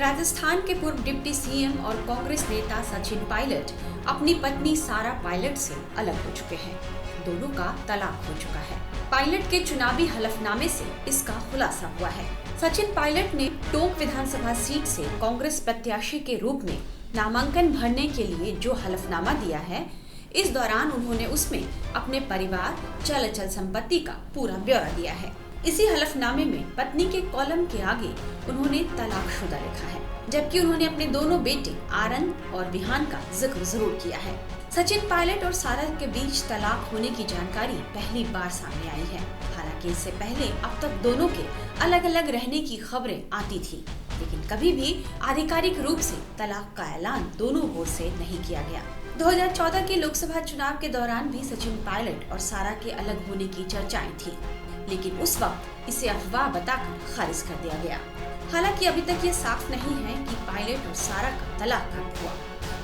राजस्थान के पूर्व deputy CM और कांग्रेस नेता सचिन पायलट अपनी पत्नी सारा पायलट से अलग हो चुके हैं। दोनों का तलाक हो चुका है। पायलट के चुनावी हलफनामे से इसका खुलासा हुआ है। सचिन पायलट ने टोंक विधानसभा सीट से कांग्रेस प्रत्याशी के रूप में नामांकन भरने के लिए जो हलफनामा दिया है, इस दौरान उन्होंने उसमें अपने परिवार, चल अचल संपत्ति का पूरा ब्यौरा दिया है। इसी हलफनामे में पत्नी के कॉलम के आगे उन्होंने तलाकशुदा लिखा है, जबकि उन्होंने अपने दोनों बेटे आनंद और विहान का जिक्र जरूर किया है। सचिन पायलट और सारा के बीच तलाक होने की जानकारी पहली बार सामने आई है। हालांकि इससे पहले अब तक दोनों के अलग अलग रहने की खबरें आती थी, लेकिन कभी भी आधिकारिक रूप से तलाक का ऐलान दोनों ओर से नहीं किया गया। 2014 के लोकसभा चुनाव के दौरान भी सचिन पायलट और सारा के अलग होने की चर्चाएं थी, लेकिन उस वक्त इसे अफवाह बताकर खारिज कर दिया गया। हालांकि अभी तक ये साफ नहीं है कि पायलट और सारा का तलाक कब हुआ।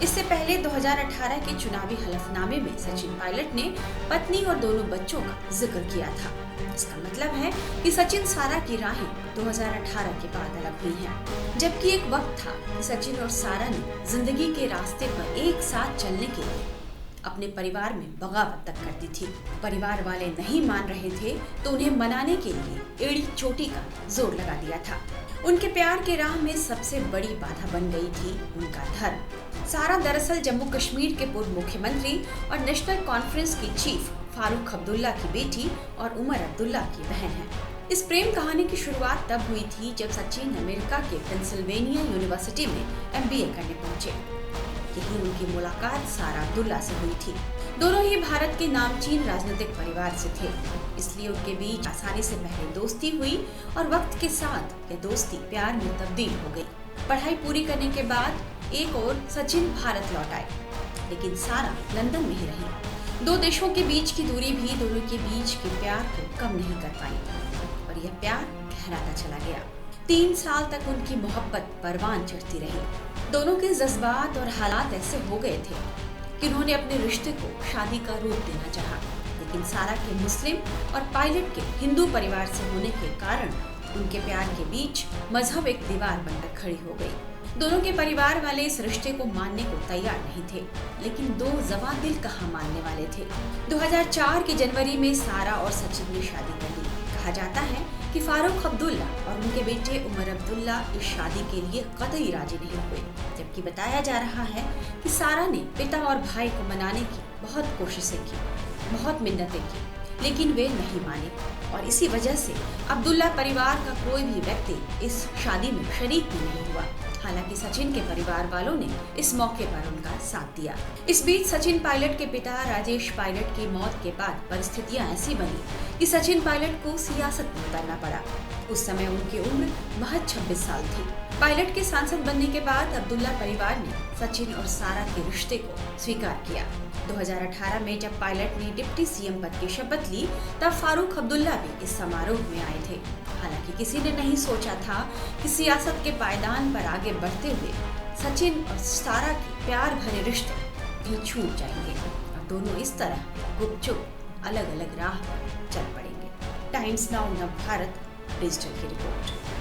इससे पहले 2018 के चुनावी हलफनामे में सचिन पायलट ने पत्नी और दोनों बच्चों का जिक्र किया था। इसका मतलब है कि सचिन सारा की राहें 2018 के बाद अलग हुई हैं। जबकि एक वक्त था कि सचिन और सारा ने जिंदगी के रास्ते पर एक साथ चलने के लिए अपने परिवार में बगावत तक करती थी। परिवार वाले नहीं मान रहे थे तो उन्हें मनाने के लिए एड़ी चोटी का जोर लगा दिया था। उनके प्यार के राह में सबसे बड़ी बाधा बन गई थी उनका धर्म। सारा दरअसल जम्मू कश्मीर के पूर्व मुख्यमंत्री और नेशनल कॉन्फ्रेंस की चीफ फारूक अब्दुल्ला की बेटी और उमर अब्दुल्ला की बहन है। इस प्रेम कहानी की शुरुआत तब हुई थी जब सचिन अमेरिका के पेंसिल्वेनिया यूनिवर्सिटी में MBA करने पहुंचे। यही उनकी मुलाकात सारा अब्दुल्ला से हुई थी। दोनों ही भारत के नामचीन राजनीतिक परिवार से थे, इसलिए उनके बीच आसानी से पहले दोस्ती हुई और वक्त के साथ यह दोस्ती प्यार में तब्दील हो गई। पढ़ाई पूरी करने के बाद एक और सचिन भारत लौट आए, लेकिन सारा लंदन में ही रही। दो देशों के बीच की दूरी भी दोनों के बीच के प्यार को कम नहीं कर पाई और यह प्यार गहराता चला गया। 3 साल तक उनकी मोहब्बत परवान चढ़ती रही। दोनों के जज्बात और हालात ऐसे हो गए थे कि उन्होंने अपने रिश्ते को शादी का रूप देना चाहा, लेकिन सारा के मुस्लिम और पायलट के हिंदू परिवार से होने के कारण उनके प्यार के बीच मजहब एक दीवार बनकर खड़ी हो गई। दोनों के परिवार वाले इस रिश्ते को मानने को तैयार नहीं थे, लेकिन दो जवान दिल कहाँ मानने वाले थे। 2004 के जनवरी में सारा और सचिन ने शादी कर ली। कहा जाता है कि फारूक अब्दुल्ला और उनके बेटे उमर अब्दुल्ला इस शादी के लिए कतई राजी नहीं हुए, जबकि बताया जा रहा है कि सारा ने पिता और भाई को मनाने की बहुत कोशिशें की, बहुत मिन्नतें की, लेकिन वे नहीं माने और इसी वजह से अब्दुल्ला परिवार का कोई भी व्यक्ति इस शादी में शरीक भी नहीं हुआ। हालांकि सचिन के परिवार वालों ने इस मौके पर उनका साथ दिया। इस बीच सचिन पायलट के पिता राजेश पायलट की मौत के बाद परिस्थितियां ऐसी बनी कि सचिन पायलट को सियासत में उतरना पड़ा। उस समय उनकी उम्र महज 26 साल थी। पायलट के सांसद बनने के बाद अब्दुल्ला परिवार ने सचिन और सारा के रिश्ते को स्वीकार किया। 2018 में जब पायलट ने डिप्टी सीएम पद की शपथ ली, तब फारूक अब्दुल्ला भी इस समारोह में आए थे। हालांकि किसी ने नहीं सोचा था कि सियासत के पायदान पर आगे बढ़ते हुए सचिन और सारा के प्यार भरे रिश्ते भी छूट जाएंगे और दोनों इस तरह गुपचुप अलग अलग राह पर चल पड़ेंगे। टाइम्स नाउ नव भारत डिजिटल की रिपोर्ट।